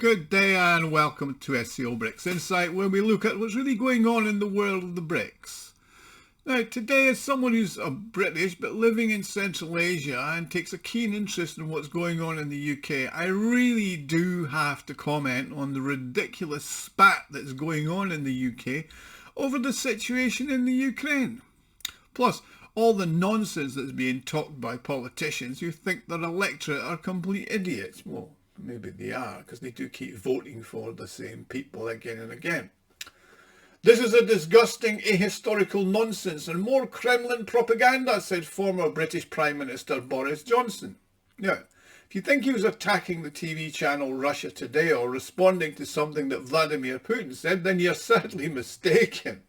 Good day and welcome to SCO BRICS Insight, where we look at what's really going on in the world of the BRICS. Now, today, as someone who's British but living in Central Asia and takes a keen interest in what's going on in the UK, I really do have to comment on the ridiculous spat that's going on in the UK over the situation in the Ukraine. Plus, all the nonsense that's being talked by politicians who think their electorate are complete idiots. Well, maybe they are, because they do keep voting for the same people again and again. This is a disgusting ahistorical nonsense and more Kremlin propaganda, said former British Prime Minister Boris Johnson. Now, if you think he was attacking the TV channel Russia Today or responding to something that Vladimir Putin said, then you're sadly mistaken.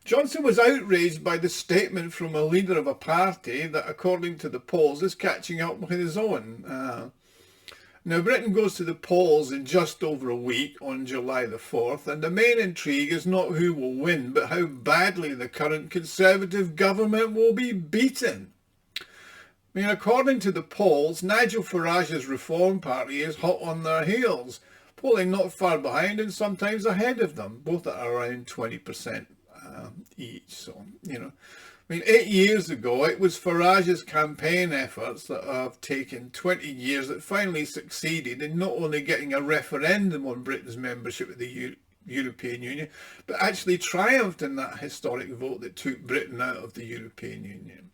Johnson was outraged by the statement from a leader of a party that, according to the polls, is catching up with his own. Now, Britain goes to the polls in just over a week on July the 4th, and the main intrigue is not who will win, but how badly the current Conservative government will be beaten. I mean, according to the polls, Nigel Farage's Reform Party is hot on their heels, polling not far behind and sometimes ahead of them, both at around 20% each. So, I mean, 8 years ago, it was Farage's campaign efforts that have taken 20 years that finally succeeded in not only getting a referendum on Britain's membership of the European Union, but actually triumphed in that historic vote that took Britain out of the European Union.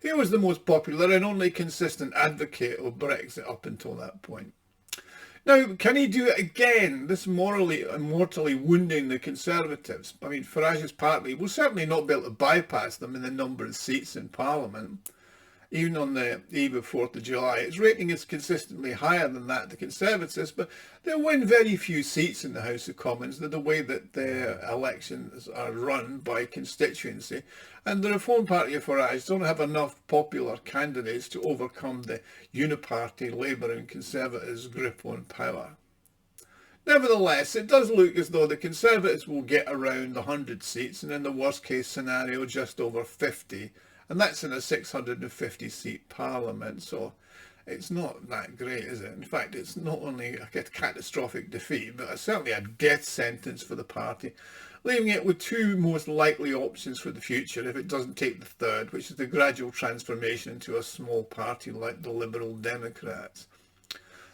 He was the most popular and only consistent advocate of Brexit up until that point. Now, can he do it again, this morally and mortally wounding the Conservatives? I mean, Farage's party will certainly not be able to bypass them in the number of seats in Parliament. Even on the eve of 4th of July, its rating is consistently higher than that of the Conservatives, but they'll win very few seats in the House of Commons, the way that their elections are run by constituency. And the Reform Party of Farage don't have enough popular candidates to overcome the Uniparty, Labour and Conservatives' grip on power. Nevertheless, it does look as though the Conservatives will get around 100 seats, and in the worst case scenario, just over 50. And that's in a 650 seat parliament, so it's not that great, is it? In fact, it's not only a catastrophic defeat, but certainly a death sentence for the party, leaving it with two most likely options for the future if it doesn't take the third, which is the gradual transformation into a small party like the Liberal Democrats.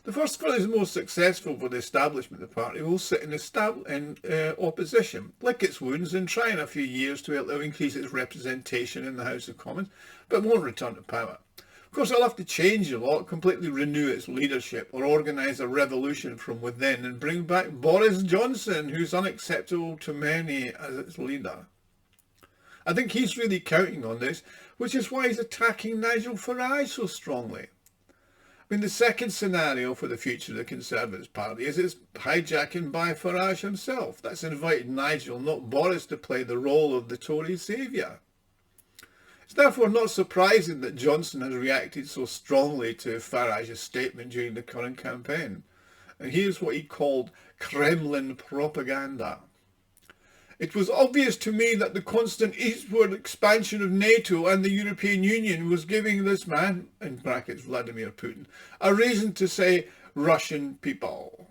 The first one is most successful for the establishment of the party will sit in opposition, lick its wounds and try in a few years to help increase its representation in the House of Commons, but won't return to power. Of course, it'll have to change a lot, completely renew its leadership or organise a revolution from within and bring back Boris Johnson, who's unacceptable to many as its leader. I think he's really counting on this, which is why he's attacking Nigel Farage so strongly. I mean, the second scenario for the future of the Conservative Party is its hijacking by Farage himself. That's invited Nigel, not Boris, to play the role of the Tory saviour. It's therefore not surprising that Johnson has reacted so strongly to Farage's statement during the current campaign. And here's what he called Kremlin propaganda. It was obvious to me that the constant eastward expansion of NATO and the European Union was giving this man, in brackets Vladimir Putin, a reason to say, Russian people,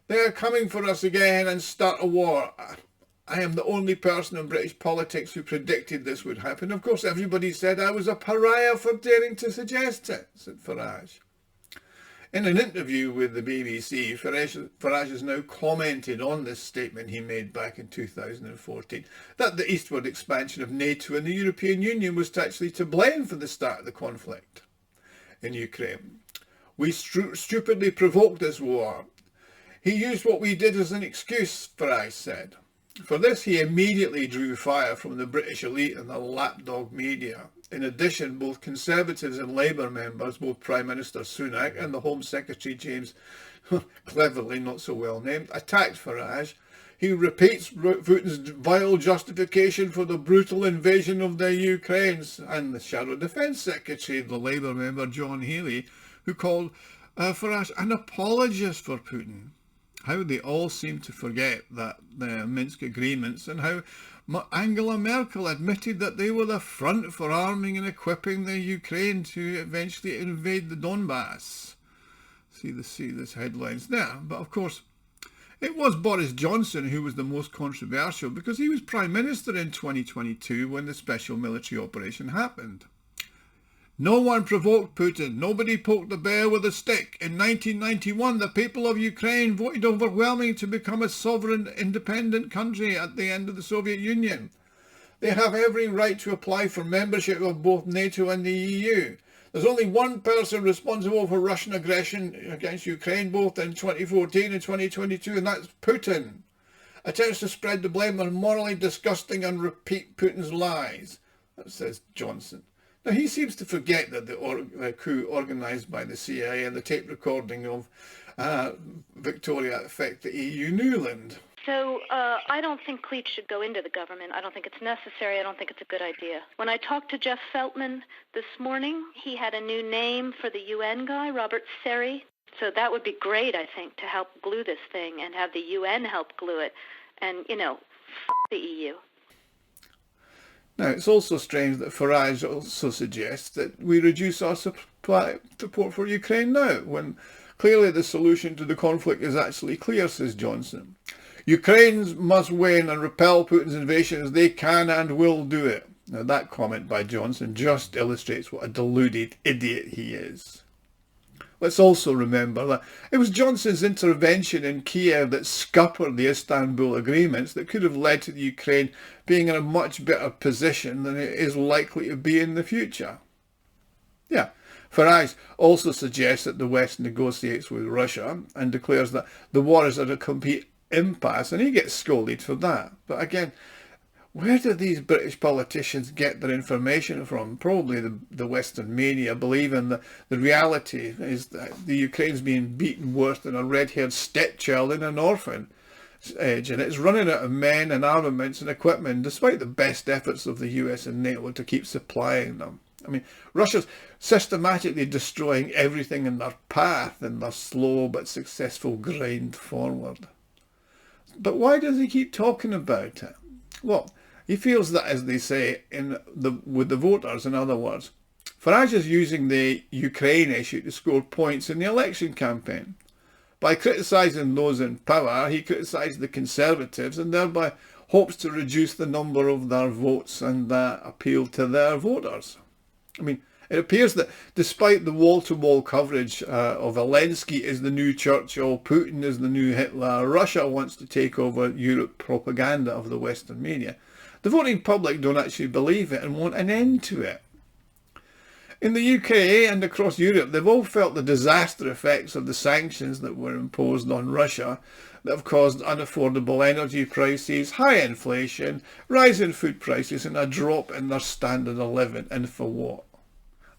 they are coming for us again and start a war. I am the only person in British politics who predicted this would happen. Of course, everybody said I was a pariah for daring to suggest it, said Farage. In an interview with the BBC, Farage has now commented on this statement he made back in 2014, that the eastward expansion of NATO and the European Union was actually to blame for the start of the conflict in Ukraine. We stupidly provoked this war. He used what we did as an excuse, Farage said. For this, he immediately drew fire from the British elite and the lapdog media. In addition, both Conservatives and Labour members, both Prime Minister Sunak and the Home Secretary James, cleverly not so well named, attacked Farage. He repeats Putin's vile justification for the brutal invasion of the Ukraine, and the Shadow Defence Secretary, the Labour member John Healey, who called Farage an apologist for Putin. How they all seem to forget that the Minsk agreements and how Angela Merkel admitted that they were the front for arming and equipping the Ukraine to eventually invade the Donbass. see this headlines there. But of course, it was Boris Johnson who was the most controversial because he was Prime Minister in 2022 when the special military operation happened. No one provoked Putin. Nobody poked the bear with a stick. In 1991, the people of Ukraine voted overwhelmingly to become a sovereign, independent country at the end of the Soviet Union. They have every right to apply for membership of both NATO and the EU. There's only one person responsible for Russian aggression against Ukraine both in 2014 and 2022, and that's Putin. Attempts to spread the blame are morally disgusting and repeat Putin's lies, that says Johson. Now, he seems to forget that the coup organised by the CIA and the tape recording of Victoria affect the EU Newland. So I don't think cleats should go into the government. I don't think it's necessary. I don't think it's a good idea. When I talked to Jeff Feltman this morning, he had a new name for the UN guy, Robert Seri. So that would be great, I think, to help glue this thing and have the UN help glue it. And, you know, the EU. Now, it's also strange that Farage also suggests that we reduce our support for Ukraine now, when clearly the solution to the conflict is actually clear, says Johson. Ukrainians must win and repel Putin's invasion as they can and will do it. Now, that comment by Johson just illustrates what a deluded idiot he is. Let's also remember that it was Johnson's intervention in Kiev that scuppered the Istanbul agreements that could have led to the Ukraine being in a much better position than it is likely to be in the future. Yeah, Farage also suggests that the West negotiates with Russia and declares that the war is at a complete impasse, and he gets scolded for that. But again, where do these British politicians get their information from? Probably the Western media, believing that the reality is that the Ukraine's being beaten worse than a red-haired stepchild in an orphanage, and it's running out of men and armaments and equipment despite the best efforts of the US and NATO to keep supplying them. I mean, Russia's systematically destroying everything in their path in their slow but successful grind forward. But why does he keep talking about it? Well, he feels that, as they say, with the voters, in other words. Farage is using the Ukraine issue to score points in the election campaign. By criticising those in power, he criticised the Conservatives and thereby hopes to reduce the number of their votes and appeal to their voters. I mean, it appears that despite the wall-to-wall coverage of Zelensky is the new Churchill, Putin is the new Hitler, Russia wants to take over Europe propaganda of the Western media, the voting public don't actually believe it and want an end to it. In the UK and across Europe, they've all felt the disaster effects of the sanctions that were imposed on Russia that have caused unaffordable energy prices, high inflation, rising food prices and a drop in their standard of living. And for what?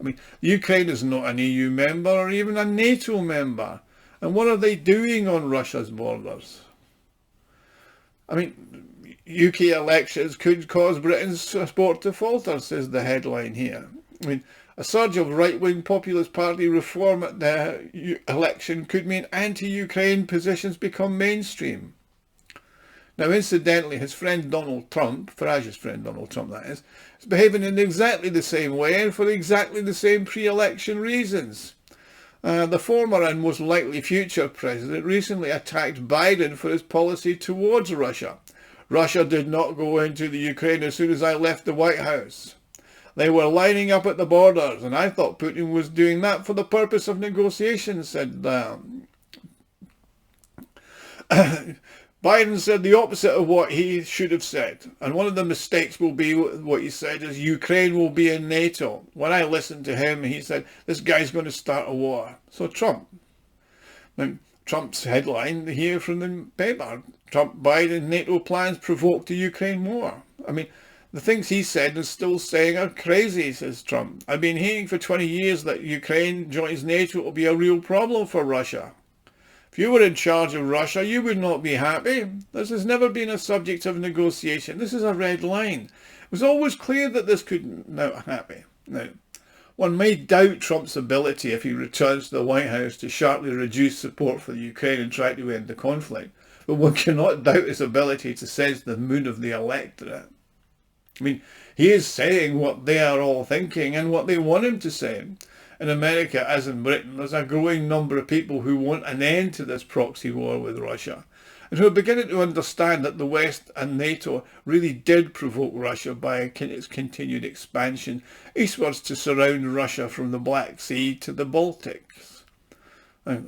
I mean, Ukraine is not an EU member or even a NATO member. And what are they doing on Russia's borders? I mean, UK elections could cause Britain's support to falter, says the headline here. I mean, a surge of right-wing populist party reform at the election could mean anti-Ukraine positions become mainstream. Now, incidentally, his friend Donald Trump, Farage's friend Donald Trump that is behaving in exactly the same way and for exactly the same pre-election reasons. The former and most likely future president recently attacked Biden for his policy towards Russia. Russia did not go into the Ukraine as soon as I left the White House. They were lining up at the borders, and I thought Putin was doing that for the purpose of negotiations, said Biden said the opposite of what he should have said. And one of the mistakes will be what he said is Ukraine will be in NATO. When I listened to him, he said, this guy's going to start a war. So Trump. Now, Trump's headline here from the paper, Trump, Biden, NATO plans provoked the Ukraine war. I mean, the things he said and still saying are crazy, says Trump. I've been hearing for 20 years that Ukraine joins NATO will be a real problem for Russia. If you were in charge of Russia, you would not be happy. This has never been a subject of negotiation. This is a red line. It was always clear that this could not happen. Now, one may doubt Trump's ability, if he returns to the White House, to sharply reduce support for the Ukraine and try to end the conflict. But one cannot doubt his ability to sense the mood of the electorate. I mean, he is saying what they are all thinking and what they want him to say. In America, as in Britain, there's a growing number of people who want an end to this proxy war with Russia, and who are beginning to understand that the West and NATO really did provoke Russia by its continued expansion eastwards to surround Russia from the Black Sea to the Baltics.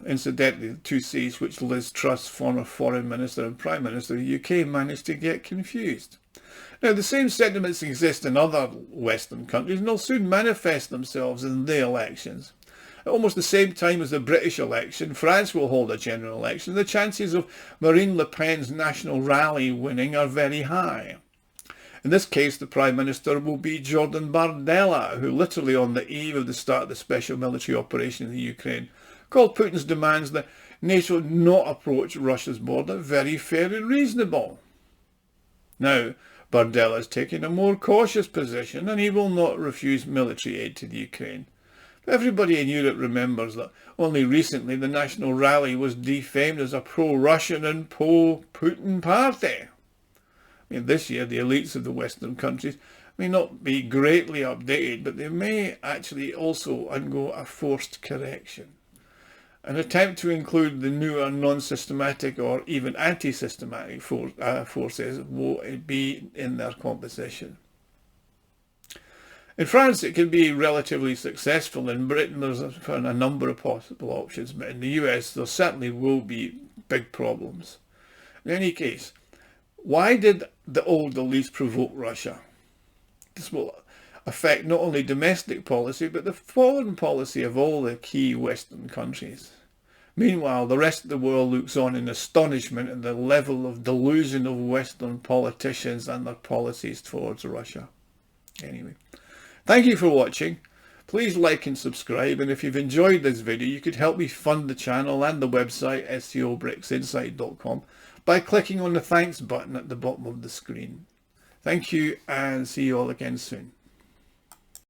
Incidentally, the two seas which Liz Truss, former Foreign Minister and Prime Minister of the UK, managed to get confused. Now, the same sentiments exist in other Western countries and will soon manifest themselves in the elections. At almost the same time as the British election, France will hold a general election. The chances of Marine Le Pen's national rally winning are very high. In this case, the Prime Minister will be Jordan Bardella, who literally on the eve of the start of the special military operation in the Ukraine, called Putin's demands that NATO not approach Russia's border very fair and reasonable. Now, Bardella is taking a more cautious position and he will not refuse military aid to the Ukraine. But everybody in Europe remembers that only recently the National Rally was defamed as a pro-Russian and pro-Putin party. This year the elites of the Western countries may not be greatly updated, but they may actually also undergo a forced correction. An attempt to include the newer non-systematic or even anti-systematic forces will be in their composition. In France it can be relatively successful. In Britain there's a number of possible options, but in the US there certainly will be big problems. In any case, why did the old elites provoke Russia? This will affect not only domestic policy but the foreign policy of all the key Western countries. Meanwhile, the rest of the world looks on in astonishment at the level of delusion of Western politicians and their policies towards Russia. Anyway, thank you for watching. Please like and subscribe, and if you've enjoyed this video you could help me fund the channel and the website SCOBRICSinsight.com by clicking on the thanks button at the bottom of the screen. Thank you and see you all again soon.